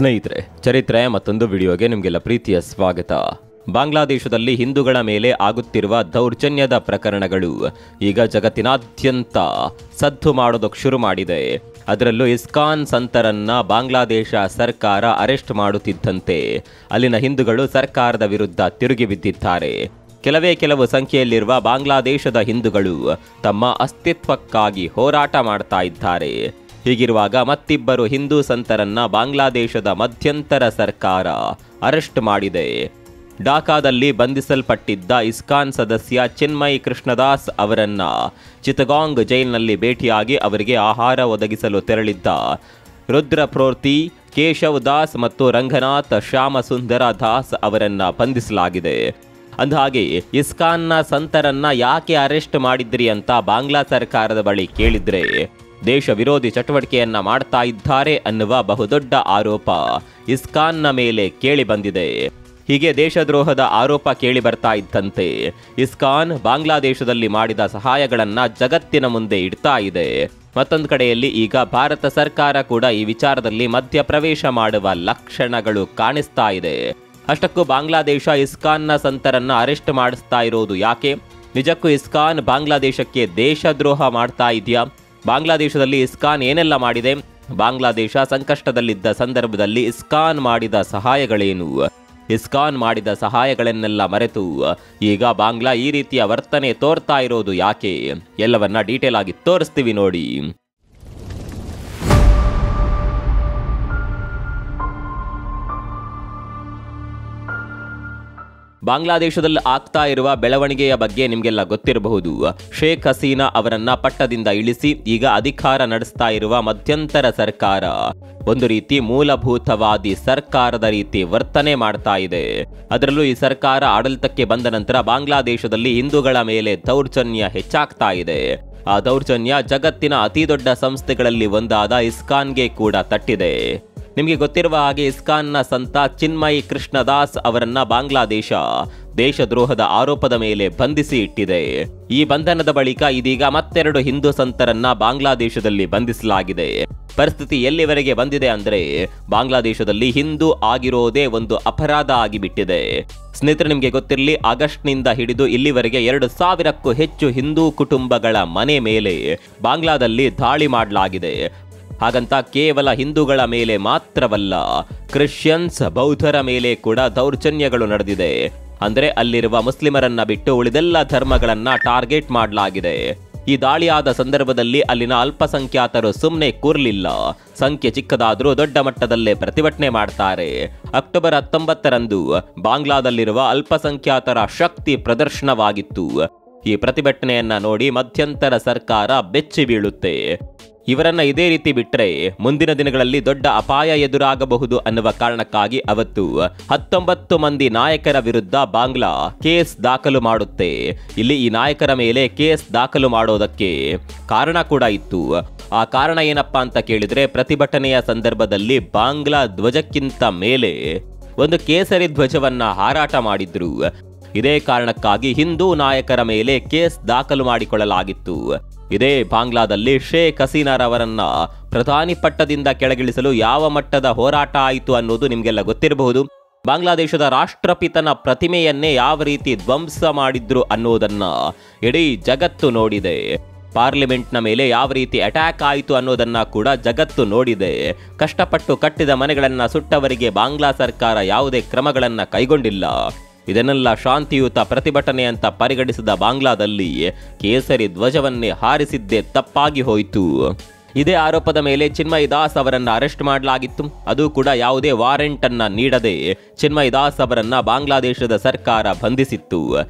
ಸ್ನೇಹಿತರೆ, ಚರಿತ್ರೆ ಮತ್ತೊಂದು ವಿಡಿಯೋಗೆ ನಿಮಗೆಲ್ಲ ಪ್ರೀತಿಯ ಸ್ವಾಗತ. ಬಾಂಗ್ಲಾದೇಶದಲ್ಲಿ ಹಿಂದೂಗಳ ಮೇಲೆ ಆಗುತ್ತಿರುವ ದೌರ್ಜನ್ಯದ ಪ್ರಕರಣಗಳು ಈಗ ಜಗತ್ತಿನಾದ್ಯಂತ ಸದ್ದು ಮಾಡೋದಕ್ಕೆ ಶುರು ಮಾಡಿದೆ. ಅದರಲ್ಲೂ ಇಸ್ಕಾನ್ ಸಂತರನ್ನ ಬಾಂಗ್ಲಾದೇಶ ಸರ್ಕಾರ ಅರೆಸ್ಟ್ ಮಾಡುತ್ತಿದ್ದಂತೆ ಅಲ್ಲಿನ ಹಿಂದೂಗಳು ಸರ್ಕಾರದ ವಿರುದ್ಧ ತಿರುಗಿ ಬಿದ್ದಿದ್ದಾರೆ. ಕೆಲವು ಸಂಖ್ಯೆಯಲ್ಲಿರುವ ಬಾಂಗ್ಲಾದೇಶದ ಹಿಂದೂಗಳು ತಮ್ಮ ಅಸ್ತಿತ್ವಕ್ಕಾಗಿ ಹೋರಾಟ ಮಾಡ್ತಾ ಇದ್ದಾರೆ. ಹೀಗಿರುವಾಗ ಮತ್ತಿಬ್ಬರು ಹಿಂದೂ ಸಂತರನ್ನ ಬಾಂಗ್ಲಾದೇಶದ ಮಧ್ಯಂತರ ಸರ್ಕಾರ ಅರೆಸ್ಟ್ ಮಾಡಿದೆ. ಢಾಕಾದಲ್ಲಿ ಬಂಧಿಸಲ್ಪಟ್ಟಿದ್ದ ಇಸ್ಕಾನ್ ಸದಸ್ಯ ಚಿನ್ಮಯ್ ಕೃಷ್ಣದಾಸ್ ಅವರನ್ನ ಚಿತ್ತಗಾಂಗ್ ಜೈಲಿನಲ್ಲಿ ಭೇಟಿಯಾಗಿ ಅವರಿಗೆ ಆಹಾರ ಒದಗಿಸಲು ತೆರಳಿದ್ದ ರುದ್ರಪ್ರೋತಿ ಕೇಶವ್ ದಾಸ್ ಮತ್ತು ರಂಗನಾಥ್ ಶ್ಯಾಮಸುಂದರ ದಾಸ್ ಅವರನ್ನ ಬಂಧಿಸಲಾಗಿದೆ. ಅಂದಹಾಗೆ ಇಸ್ಕಾನ್ನ ಸಂತರನ್ನ ಯಾಕೆ ಅರೆಸ್ಟ್ ಮಾಡಿದ್ರಿ ಅಂತ ಬಾಂಗ್ಲಾ ಸರ್ಕಾರದ ಬಳಿ ಕೇಳಿದ್ರೆ ದೇಶ ವಿರೋಧಿ ಚಟುವಟಿಕೆಯನ್ನ ಮಾಡ್ತಾ ಇದ್ದಾರೆ ಅನ್ನುವ ಬಹುದೊಡ್ಡ ಆರೋಪ ಇಸ್ಕಾನ್ನ ಮೇಲೆ ಕೇಳಿ ಬಂದಿದೆ. ಹೀಗೆ ದೇಶದ್ರೋಹದ ಆರೋಪ ಕೇಳಿ ಬರ್ತಾ ಇದ್ದಂತೆ ಇಸ್ಕಾನ್ ಬಾಂಗ್ಲಾದೇಶದಲ್ಲಿ ಮಾಡಿದ ಸಹಾಯಗಳನ್ನ ಜಗತ್ತಿನ ಮುಂದೆ ಇಡ್ತಾ ಇದೆ. ಮತ್ತೊಂದು ಕಡೆಯಲ್ಲಿ ಈಗ ಭಾರತ ಸರ್ಕಾರ ಕೂಡ ಈ ವಿಚಾರದಲ್ಲಿ ಮಧ್ಯಪ್ರವೇಶ ಮಾಡುವ ಲಕ್ಷಣಗಳು ಕಾಣಿಸ್ತಾ ಇದೆ. ಅಷ್ಟಕ್ಕೂ ಬಾಂಗ್ಲಾದೇಶ ಇಸ್ಕಾನ್ನ ಸಂತರನ್ನ ಅರೆಸ್ಟ್ ಮಾಡಿಸ್ತಾ ಇರೋದು ಯಾಕೆ? ನಿಜಕ್ಕೂ ಇಸ್ಕಾನ್ ಬಾಂಗ್ಲಾದೇಶಕ್ಕೆ ದೇಶದ್ರೋಹ ಮಾಡ್ತಾ ಇದೆಯಾ? ಬಾಂಗ್ಲಾದೇಶದಲ್ಲಿ ಇಸ್ಕಾನ್ ಏನೆಲ್ಲ ಮಾಡಿದೆ? ಬಾಂಗ್ಲಾದೇಶ ಸಂಕಷ್ಟದಲ್ಲಿದ್ದ ಸಂದರ್ಭದಲ್ಲಿ ಇಸ್ಕಾನ್ ಮಾಡಿದ ಸಹಾಯಗಳೇನು? ಇಸ್ಕಾನ್ ಮಾಡಿದ ಸಹಾಯಗಳನ್ನೆಲ್ಲ ಮರೆತು ಈಗ ಬಾಂಗ್ಲಾ ಈ ರೀತಿಯ ವರ್ತನೆ ತೋರ್ತಾ ಇರೋದು ಯಾಕೆ? ಎಲ್ಲವನ್ನ ಡೀಟೇಲ್ ಆಗಿ ತೋರಿಸ್ತೀವಿ ನೋಡಿ. ಬಾಂಗ್ಲಾದೇಶದಲ್ಲಿ ಆಗ್ತಾ ಇರುವ ಬೆಳವಣಿಗೆಯ ಬಗ್ಗೆ ನಿಮಗೆಲ್ಲ ಗೊತ್ತಿರಬಹುದು. ಶೇಖ್ ಹಸೀನಾ ಅವರನ್ನ ಪಟ್ಟದಿಂದ ಇಳಿಸಿ ಈಗ ಅಧಿಕಾರ ನಡೆಸ್ತಾ ಇರುವ ಮಧ್ಯಂತರ ಸರ್ಕಾರ ಒಂದು ರೀತಿ ಮೂಲಭೂತವಾದಿ ಸರ್ಕಾರದ ರೀತಿ ವರ್ತನೆ ಮಾಡ್ತಾ ಇದೆ. ಅದರಲ್ಲೂ ಈ ಸರ್ಕಾರ ಆಡಳಿತಕ್ಕೆ ಬಂದ ನಂತರ ಬಾಂಗ್ಲಾದೇಶದಲ್ಲಿ ಹಿಂದೂಗಳ ಮೇಲೆ ದೌರ್ಜನ್ಯ ಹೆಚ್ಚಾಗ್ತಾ ಇದೆ. ಆ ದೌರ್ಜನ್ಯ ಜಗತ್ತಿನ ಅತಿ ದೊಡ್ಡ ಸಂಸ್ಥೆಗಳಲ್ಲಿ ಒಂದಾದ ಇಸ್ಕಾನ್ಗೆ ಕೂಡ ತಟ್ಟಿದೆ. ನಿಮಗೆ ಗೊತ್ತಿರುವ ಹಾಗೆ ಇಸ್ಕಾನ್ನ ಸಂತ ಚಿನ್ಮಯ್ ಕೃಷ್ಣದಾಸ್ ಅವರನ್ನ ಬಾಂಗ್ಲಾದೇಶ ದೇಶದ್ರೋಹದ ಆರೋಪದ ಮೇಲೆ ಬಂಧಿಸಿ ಇಟ್ಟಿದೆ. ಈ ಬಂಧನದ ಬಳಿಕ ಇದೀಗ ಮತ್ತೆರಡು ಹಿಂದೂ ಸಂತರನ್ನ ಬಾಂಗ್ಲಾದೇಶದಲ್ಲಿ ಬಂಧಿಸಲಾಗಿದೆ. ಪರಿಸ್ಥಿತಿ ಎಲ್ಲಿವರೆಗೆ ಬಂದಿದೆ ಅಂದ್ರೆ ಬಾಂಗ್ಲಾದೇಶದಲ್ಲಿ ಹಿಂದೂ ಆಗಿರೋದೇ ಒಂದು ಅಪರಾಧ ಆಗಿಬಿಟ್ಟಿದೆ. ಸ್ನೇಹಿತರೆ, ನಿಮಗೆ ಗೊತ್ತಿರಲಿ, ಆಗಸ್ಟ್ನಿಂದ ಹಿಡಿದು ಇಲ್ಲಿವರೆಗೆ 2000ಕ್ಕೂ ಹೆಚ್ಚು ಹಿಂದೂ ಕುಟುಂಬಗಳ ಮನೆ ಮೇಲೆ ಬಾಂಗ್ಲಾದಲ್ಲಿ ದಾಳಿ ಮಾಡಲಾಗಿದೆ. ಹಾಗಂತ ಕೇವಲ ಹಿಂದೂಗಳ ಮೇಲೆ ಮಾತ್ರವಲ್ಲ, ಕ್ರಿಶ್ಚಿಯನ್ಸ್ ಬೌದ್ಧರ ಮೇಲೆ ಕೂಡ ದೌರ್ಜನ್ಯಗಳು ನಡೆದಿದೆ. ಅಂದರೆ ಅಲ್ಲಿರುವ ಮುಸ್ಲಿಮರನ್ನ ಬಿಟ್ಟು ಉಳಿದೆಲ್ಲ ಧರ್ಮಗಳನ್ನ ಟಾರ್ಗೆಟ್ ಮಾಡಲಾಗಿದೆ. ಈ ದಾಳಿಯಾದ ಸಂದರ್ಭದಲ್ಲಿ ಅಲ್ಲಿನ ಅಲ್ಪಸಂಖ್ಯಾತರು ಸುಮ್ಮನೆ ಕೂರ್ಲಿಲ್ಲ. ಸಂಖ್ಯೆ ಚಿಕ್ಕದಾದರೂ ದೊಡ್ಡ ಮಟ್ಟದಲ್ಲೇ ಪ್ರತಿಭಟನೆ ಮಾಡ್ತಾರೆ. ಅಕ್ಟೋಬರ್ 19ರಂದು ಬಾಂಗ್ಲಾದಲ್ಲಿರುವ ಅಲ್ಪಸಂಖ್ಯಾತರ ಶಕ್ತಿ ಪ್ರದರ್ಶನವಾಗಿತ್ತು. ಈ ಪ್ರತಿಭಟನೆಯನ್ನ ನೋಡಿ ಮಧ್ಯಂತರ ಸರ್ಕಾರ ಬೆಚ್ಚಿ ಬೀಳುತ್ತೆ. ಇವರನ್ನ ಇದೇ ರೀತಿ ಬಿಟ್ರೆ ಮುಂದಿನ ದಿನಗಳಲ್ಲಿ ದೊಡ್ಡ ಅಪಾಯ ಎದುರಾಗಬಹುದು ಅನ್ನುವ ಕಾರಣಕ್ಕಾಗಿ ಅವತ್ತು 19 ಮಂದಿ ನಾಯಕರ ವಿರುದ್ಧ ಬಾಂಗ್ಲಾ ಕೇಸ್ ದಾಖಲು ಮಾಡುತ್ತೆ. ಇಲ್ಲಿ ಈ ನಾಯಕರ ಮೇಲೆ ಕೇಸ್ ದಾಖಲು ಮಾಡೋದಕ್ಕೆ ಕಾರಣ ಕೂಡ ಇತ್ತು. ಆ ಕಾರಣ ಏನಪ್ಪಾ ಅಂತ ಕೇಳಿದ್ರೆ, ಪ್ರತಿಭಟನೆಯ ಸಂದರ್ಭದಲ್ಲಿ ಬಾಂಗ್ಲಾ ಧ್ವಜಕ್ಕಿಂತ ಮೇಲೆ ಒಂದು ಕೇಸರಿ ಧ್ವಜವನ್ನ ಹಾರಾಟ ಮಾಡಿದ್ರು. ಇದೇ ಕಾರಣಕ್ಕಾಗಿ ಹಿಂದೂ ನಾಯಕರ ಮೇಲೆ ಕೇಸ್ ದಾಖಲು ಮಾಡಿಕೊಳ್ಳಲಾಗಿತ್ತು. ಇದೇ ಬಾಂಗ್ಲಾದಲ್ಲಿ ಶೇಖ್ ಹಸೀನಾರವರನ್ನ ಪ್ರಧಾನಿ ಪಟ್ಟದಿಂದ ಕೆಳಗಿಳಿಸಲು ಯಾವ ಮಟ್ಟದ ಹೋರಾಟ ಆಯಿತು ಅನ್ನೋದು ನಿಮಗೆಲ್ಲ ಗೊತ್ತಿರಬಹುದು. ಬಾಂಗ್ಲಾದೇಶದ ರಾಷ್ಟ್ರಪಿತನ ಪ್ರತಿಮೆಯನ್ನೇ ಯಾವ ರೀತಿ ಧ್ವಂಸ ಮಾಡಿದ್ರು ಅನ್ನೋದನ್ನ ಇಡೀ ಜಗತ್ತು ನೋಡಿದೆ. ಪಾರ್ಲಿಮೆಂಟ್ನ ಮೇಲೆ ಯಾವ ರೀತಿ ಅಟ್ಯಾಕ್ ಆಯಿತು ಅನ್ನೋದನ್ನ ಕೂಡ ಜಗತ್ತು ನೋಡಿದೆ. ಕಷ್ಟಪಟ್ಟು ಕಟ್ಟಿದ ಮನೆಗಳನ್ನ ಸುಟ್ಟವರಿಗೆ ಬಾಂಗ್ಲಾ ಸರ್ಕಾರ ಯಾವುದೇ ಕ್ರಮಗಳನ್ನ ಕೈಗೊಂಡಿಲ್ಲ. ಇದನ್ನೆಲ್ಲ ಶಾಂತಿಯುತ ಪ್ರತಿಭಟನೆ ಅಂತ ಪರಿಗಣಿಸಿದ ಬಾಂಗ್ಲಾದಲ್ಲಿ ಕೇಸರಿ ಧ್ವಜವನ್ನೇ ಹಾರಿಸಿದ್ದೇ ತಪ್ಪಾಗಿ ಹೋಯಿತು. ಇದೇ ಆರೋಪದ ಮೇಲೆ ಚಿನ್ಮಯ್ ದಾಸ್ ಅವರನ್ನ ಅರೆಸ್ಟ್ ಮಾಡಲಾಗಿತ್ತು. ಅದು ಕೂಡ ಯಾವುದೇ ವಾರೆಂಟ್ ಅನ್ನ ನೀಡದೆ ಚಿನ್ಮಯ್ ದಾಸ್ ಅವರನ್ನ ಬಾಂಗ್ಲಾದೇಶದ ಸರ್ಕಾರ ಬಂಧಿಸಿತ್ತು.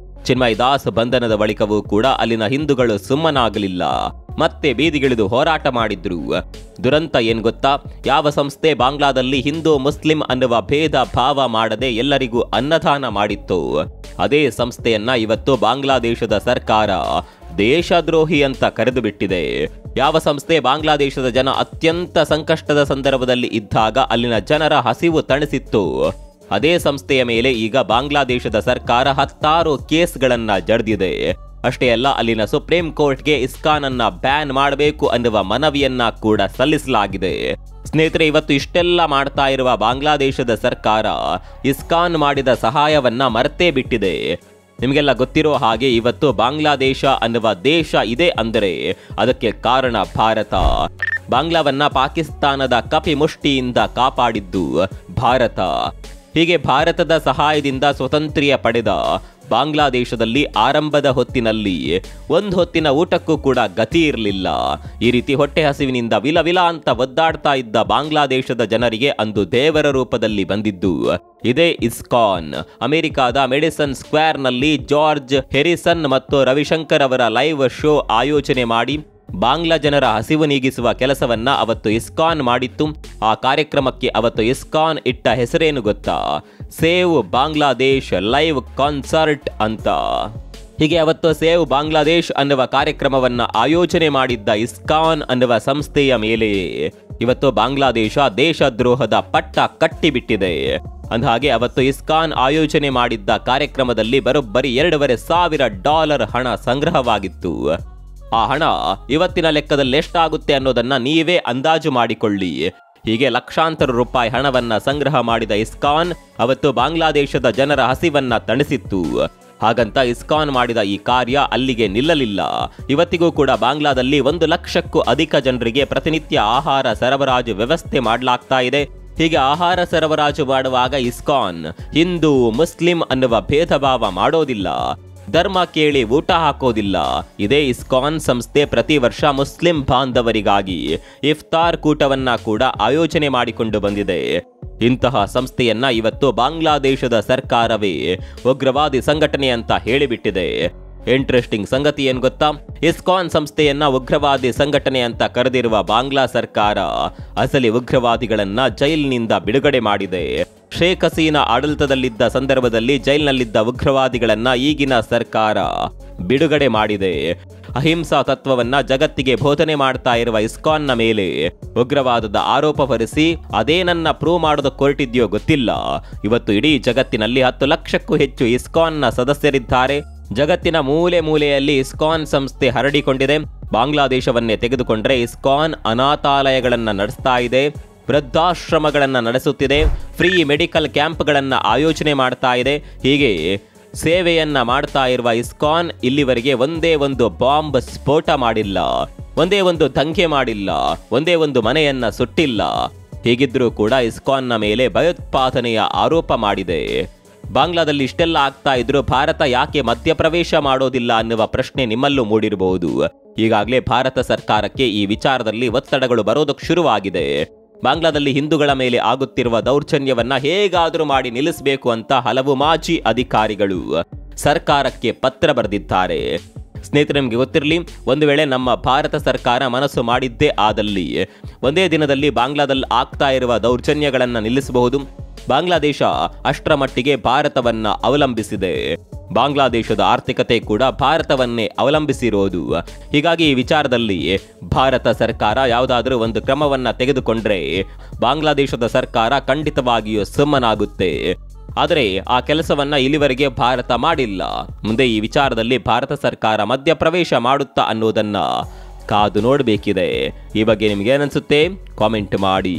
ಚಿನ್ಮಯ್ ದಾಸ್ ಬಂಧನದ ಬಳಿಕವೂ ಕೂಡ ಅಲ್ಲಿನ ಹಿಂದೂಗಳು ಸುಮ್ಮನಾಗಲಿಲ್ಲ. ಮತ್ತೆ ಬೀದಿಗಿಳಿದು ಹೋರಾಟ ಮಾಡಿದ್ರು. ದುರಂತ ಏನ್ ಗೊತ್ತಾ? ಯಾವ ಸಂಸ್ಥೆ ಬಾಂಗ್ಲಾದಲ್ಲಿ ಹಿಂದೂ ಮುಸ್ಲಿಂ ಅನ್ನುವ ಭೇದ ಭಾವ ಮಾಡದೆ ಎಲ್ಲರಿಗೂ ಅನ್ನದಾನ ಮಾಡಿತ್ತು, ಅದೇ ಸಂಸ್ಥೆಯನ್ನ ಇವತ್ತು ಬಾಂಗ್ಲಾದೇಶದ ಸರ್ಕಾರ ದೇಶದ್ರೋಹಿ ಅಂತ ಕರೆದು ಬಿಟ್ಟಿದೆ. ಯಾವ ಸಂಸ್ಥೆ ಬಾಂಗ್ಲಾದೇಶದ ಜನ ಅತ್ಯಂತ ಸಂಕಷ್ಟದ ಸಂದರ್ಭದಲ್ಲಿ ಇದ್ದಾಗ ಅಲ್ಲಿನ ಜನರ ಹಸಿವು ತಣಿಸಿತ್ತು, ಅದೇ ಸಂಸ್ಥೆಯ ಮೇಲೆ ಈಗ ಬಾಂಗ್ಲಾದೇಶದ ಸರ್ಕಾರ 10 ಕೇಸ್ಗಳನ್ನ ಜಡ್ದಿದೆ. ಅಷ್ಟೇ ಅಲ್ಲ, ಅಲ್ಲಿನ ಸುಪ್ರೀಂ ಕೋರ್ಟ್ಗೆ ಇಸ್ಕಾನ್ ಅನ್ನ ಬ್ಯಾನ್ ಮಾಡಬೇಕು ಅನ್ನುವ ಮನವಿಯನ್ನ ಕೂಡ ಸಲ್ಲಿಸಲಾಗಿದೆ. ಸ್ನೇಹಿತರೆ, ಇವತ್ತು ಇಷ್ಟೆಲ್ಲ ಮಾಡ್ತಾ ಇರುವ ಬಾಂಗ್ಲಾದೇಶದ ಸರ್ಕಾರ ಇಸ್ಕಾನ್ ಮಾಡಿದ ಸಹಾಯವನ್ನ ಮರೆತೇ ಬಿಟ್ಟಿದೆ. ನಿಮಗೆಲ್ಲ ಗೊತ್ತಿರೋ ಹಾಗೆ ಇವತ್ತು ಬಾಂಗ್ಲಾದೇಶ ಅನ್ನುವ ದೇಶ ಇದೆ ಅಂದರೆ ಅದಕ್ಕೆ ಕಾರಣ ಭಾರತ. ಬಾಂಗ್ಲಾವನ್ನ ಪಾಕಿಸ್ತಾನದ ಕಪಿಮುಷ್ಟಿಯಿಂದ ಕಾಪಾಡಿದ್ದು ಭಾರತ. ಹೀಗೆ ಭಾರತದ ಸಹಾಯದಿಂದ ಸ್ವಾತಂತ್ರ್ಯ ಪಡೆದ ಬಾಂಗ್ಲಾದೇಶದಲ್ಲಿ ಆರಂಭದ ಹೊತ್ತಿನಲ್ಲಿ ಒಂದು ಹೊತ್ತಿನ ಊಟಕ್ಕೂ ಕೂಡ ಗತಿ ಇರಲಿಲ್ಲ. ಈ ರೀತಿ ಹೊಟ್ಟೆ ಹಸಿವಿನಿಂದ ವಿಲವಿಲ ಅಂತ ಒದ್ದಾಡ್ತಾ ಇದ್ದ ಬಾಂಗ್ಲಾದೇಶದ ಜನರಿಗೆ ಅಂದು ದೇವರ ರೂಪದಲ್ಲಿ ಬಂದಿದ್ದು ಇದೇ ಇಸ್ಕಾನ್. ಅಮೆರಿಕಾದ ಮೆಡಿಸನ್ ಸ್ಕ್ವೇರ್ನಲ್ಲಿ ಜಾರ್ಜ್ ಹೆರಿಸನ್ ಮತ್ತು ರವಿಶಂಕರ್ ಅವರ ಲೈವ್ ಶೋ ಆಯೋಜನೆ ಮಾಡಿ ಬಾಂಗ್ಲಾ ಜನರ ಹಸಿವು ನೀಗಿಸುವ ಕೆಲಸವನ್ನ ಅವತ್ತು ಇಸ್ಕಾನ್ ಮಾಡಿತ್ತು. ಆ ಕಾರ್ಯಕ್ರಮಕ್ಕೆ ಅವತ್ತು ಇಸ್ಕಾನ್ ಇಟ್ಟ ಹೆಸರೇನು ಗೊತ್ತಾ? ಸೇವ್ ಬಾಂಗ್ಲಾದೇಶ್ ಲೈವ್ ಕಾನ್ಸರ್ಟ್ ಅಂತ. ಹೀಗೆ ಅವತ್ತು ಸೇವ್ ಬಾಂಗ್ಲಾದೇಶ್ ಅನ್ನುವ ಕಾರ್ಯಕ್ರಮವನ್ನ ಆಯೋಜನೆ ಮಾಡಿದ್ದ ಇಸ್ಕಾನ್ ಅನ್ನುವ ಸಂಸ್ಥೆಯ ಮೇಲೆ ಇವತ್ತು ಬಾಂಗ್ಲಾದೇಶ ದೇಶದ್ರೋಹದ ಪಟ್ಟ ಕಟ್ಟಿಬಿಟ್ಟಿದೆ. ಅಂದಹಾಗೆ ಅವತ್ತು ಇಸ್ಕಾನ್ ಆಯೋಜನೆ ಮಾಡಿದ್ದ ಕಾರ್ಯಕ್ರಮದಲ್ಲಿ ಬರೋಬ್ಬರಿ $2,500 ಹಣ ಸಂಗ್ರಹವಾಗಿತ್ತು. ಆ ಹಣ ಇವತ್ತಿನ ಲೆಕ್ಕದಲ್ಲಿ ಎಷ್ಟಾಗುತ್ತೆ ಅನ್ನೋದನ್ನ ನೀವೇ ಅಂದಾಜು ಮಾಡಿಕೊಳ್ಳಿ. ಹೀಗೆ ಲಕ್ಷಾಂತರ ರೂಪಾಯಿ ಹಣವನ್ನ ಸಂಗ್ರಹ ಮಾಡಿದ ಇಸ್ಕಾನ್ ಅವತ್ತು ಬಾಂಗ್ಲಾದೇಶದ ಜನರ ಹಸಿವನ್ನ ತಣಿಸಿತ್ತು. ಹಾಗಂತ ಇಸ್ಕಾನ್ ಮಾಡಿದ ಈ ಕಾರ್ಯ ಅಲ್ಲಿಗೆ ನಿಲ್ಲಲಿಲ್ಲ. ಇವತ್ತಿಗೂ ಕೂಡ ಬಾಂಗ್ಲಾದಲ್ಲಿ 1 ಲಕ್ಷಕ್ಕೂ ಅಧಿಕ ಜನರಿಗೆ ಪ್ರತಿನಿತ್ಯ ಆಹಾರ ಸರಬರಾಜು ವ್ಯವಸ್ಥೆ ಮಾಡಲಾಗ್ತಾ ಇದೆ. ಹೀಗೆ ಆಹಾರ ಸರಬರಾಜು ಮಾಡುವಾಗ ಇಸ್ಕಾನ್ ಹಿಂದೂ ಮುಸ್ಲಿಂ ಅನ್ನುವ ಭೇದ ಭಾವ ಮಾಡೋದಿಲ್ಲ. ಧರ್ಮ ಕೇಳಿ ಊಟ ಹಾಕೋದಿಲ್ಲ. ಇದೇ ಇಸ್ಕಾನ್ ಸಂಸ್ಥೆ ಪ್ರತಿ ವರ್ಷ ಮುಸ್ಲಿಂ ಬಾಂಧವರಿಗಾಗಿ ಇಫ್ತಾರ್ ಕೂಟವನ್ನ ಕೂಡ ಆಯೋಜನೆ ಮಾಡಿಕೊಂಡು ಬಂದಿದೆ. ಇಂತಹ ಸಂಸ್ಥೆಯನ್ನ ಇವತ್ತು ಬಾಂಗ್ಲಾದೇಶದ ಸರ್ಕಾರವೇ ಉಗ್ರವಾದಿ ಸಂಘಟನೆ ಅಂತ ಹೇಳಿಬಿಟ್ಟಿದೆ. ಇಂಟ್ರೆಸ್ಟಿಂಗ್ ಸಂಗತಿ ಏನ್ ಗೊತ್ತಾ? ಇಸ್ಕಾನ್ ಸಂಸ್ಥೆಯನ್ನ ಉಗ್ರವಾದಿ ಸಂಘಟನೆ ಅಂತ ಕರೆದಿರುವ ಬಾಂಗ್ಲಾ ಸರ್ಕಾರ ಅಸಲಿ ಉಗ್ರವಾದಿಗಳನ್ನ ಜೈಲಿನಿಂದ ಬಿಡುಗಡೆ ಮಾಡಿದೆ. ಶೇಖ್ ಹಸೀನಾ ಆಡಳಿತದಲ್ಲಿದ್ದ ಸಂದರ್ಭದಲ್ಲಿ ಜೈಲಿನಲ್ಲಿದ್ದ ಉಗ್ರವಾದಿಗಳನ್ನ ಈಗಿನ ಸರ್ಕಾರ ಬಿಡುಗಡೆ ಮಾಡಿದೆ. ಅಹಿಂಸಾ ತತ್ವವನ್ನ ಜಗತ್ತಿಗೆ ಬೋಧನೆ ಮಾಡ್ತಾ ಇರುವ ಇಸ್ಕಾನ್ನ ಮೇಲೆ ಉಗ್ರವಾದದ ಆರೋಪ ಹೊರಿಸಿ ಅದೇನನ್ನ ಪ್ರೂವ್ ಮಾಡೋದಕ್ಕೆ ಹೊರಟಿದ್ಯೋ ಗೊತ್ತಿಲ್ಲ. ಇವತ್ತು ಇಡೀ ಜಗತ್ತಿನಲ್ಲಿ 10 ಲಕ್ಷಕ್ಕೂ ಹೆಚ್ಚು ಇಸ್ಕಾನ್ನ ಸದಸ್ಯರಿದ್ದಾರೆ. ಜಗತ್ತಿನ ಮೂಲೆ ಮೂಲೆಯಲ್ಲಿ ಇಸ್ಕಾನ್ ಸಂಸ್ಥೆ ಹರಡಿಕೊಂಡಿದೆ. ಬಾಂಗ್ಲಾದೇಶವನ್ನೇ ತೆಗೆದುಕೊಂಡ್ರೆ ಇಸ್ಕಾನ್ ಅನಾಥಾಲಯಗಳನ್ನ ನಡೆಸ್ತಾ ಇದೆ, ವೃದ್ಧಾಶ್ರಮಗಳನ್ನ ನಡೆಸುತ್ತಿದೆ, ಫ್ರೀ ಮೆಡಿಕಲ್ ಕ್ಯಾಂಪ್ಗಳನ್ನ ಆಯೋಜನೆ ಮಾಡ್ತಾ ಇದೆ. ಹೀಗೆ ಸೇವೆಯನ್ನ ಮಾಡ್ತಾ ಇರುವ ಇಸ್ಕಾನ್ ಇಲ್ಲಿವರೆಗೆ ಒಂದೇ ಒಂದು ಬಾಂಬ್ ಸ್ಫೋಟ ಮಾಡಿಲ್ಲ, ಒಂದೇ ಒಂದು ದಂಗೆ ಮಾಡಿಲ್ಲ, ಒಂದೇ ಒಂದು ಮನೆಯನ್ನ ಸುಟ್ಟಿಲ್ಲ. ಹೀಗಿದ್ರೂ ಕೂಡ ಇಸ್ಕಾನ್ನ ಮೇಲೆ ಭಯೋತ್ಪಾದನೆಯ ಆರೋಪ ಮಾಡಿದೆ. ಬಾಂಗ್ಲಾದಲ್ಲಿ ಇಷ್ಟೆಲ್ಲ ಆಗ್ತಾ ಇದ್ರು ಭಾರತ ಯಾಕೆ ಮಧ್ಯಪ್ರವೇಶ ಮಾಡೋದಿಲ್ಲ ಅನ್ನುವ ಪ್ರಶ್ನೆ ನಿಮ್ಮಲ್ಲೂ ಮೂಡಿರಬಹುದು. ಈಗಾಗಲೇ ಭಾರತ ಸರ್ಕಾರಕ್ಕೆ ಈ ವಿಚಾರದಲ್ಲಿ ಒತ್ತಡಗಳು ಬರೋದಕ್ಕೆ ಶುರುವಾಗಿದೆ. ಬಾಂಗ್ಲಾದಲ್ಲಿ ಹಿಂದೂಗಳ ಮೇಲೆ ಆಗುತ್ತಿರುವ ದೌರ್ಜನ್ಯವನ್ನ ಹೇಗಾದರೂ ಮಾಡಿ ನಿಲ್ಲಿಸಬೇಕು ಅಂತ ಹಲವು ಮಾಜಿ ಅಧಿಕಾರಿಗಳು ಸರ್ಕಾರಕ್ಕೆ ಪತ್ರ ಬರೆದಿದ್ದಾರೆ. ಸ್ನೇಹಿತರೆ, ನಿಮಗೆ ಗೊತ್ತಿರಲಿ, ಒಂದು ವೇಳೆ ನಮ್ಮ ಭಾರತ ಸರ್ಕಾರ ಮನಸ್ಸು ಮಾಡಿದ್ದೇ ಆದಲ್ಲಿ ಒಂದೇ ದಿನದಲ್ಲಿ ಬಾಂಗ್ಲಾದಲ್ಲಿ ಆಗ್ತಾ ಇರುವ ದೌರ್ಜನ್ಯಗಳನ್ನ ನಿಲ್ಲಿಸಬಹುದು. ಬಾಂಗ್ಲಾದೇಶ ಅಷ್ಟರ ಮಟ್ಟಿಗೆ ಭಾರತವನ್ನ ಅವಲಂಬಿಸಿದೆ. ಬಾಂಗ್ಲಾದೇಶದ ಆರ್ಥಿಕತೆ ಕೂಡ ಭಾರತವನ್ನೇ ಅವಲಂಬಿಸಿರೋದು. ಹೀಗಾಗಿ ಈ ವಿಚಾರದಲ್ಲಿ ಭಾರತ ಸರ್ಕಾರ ಯಾವುದಾದ್ರೂ ಒಂದು ಕ್ರಮವನ್ನ ತೆಗೆದುಕೊಂಡ್ರೆ ಬಾಂಗ್ಲಾದೇಶದ ಸರ್ಕಾರ ಖಂಡಿತವಾಗಿಯೂ ಸುಮ್ಮನಾಗುತ್ತೆ. ಆದರೆ ಆ ಕೆಲಸವನ್ನ ಇಲ್ಲಿವರೆಗೆ ಭಾರತ ಮಾಡಿಲ್ಲ. ಮುಂದೆ ಈ ವಿಚಾರದಲ್ಲಿ ಭಾರತ ಸರ್ಕಾರ ಮಧ್ಯಪ್ರವೇಶ ಮಾಡುತ್ತಾ ಅನ್ನೋದನ್ನ ಕಾದು ನೋಡಬೇಕಿದೆ. ಈ ಬಗ್ಗೆ ನಿಮ್ಗೆ ಏನನ್ಸುತ್ತೆ? ಕಾಮೆಂಟ್ ಮಾಡಿ.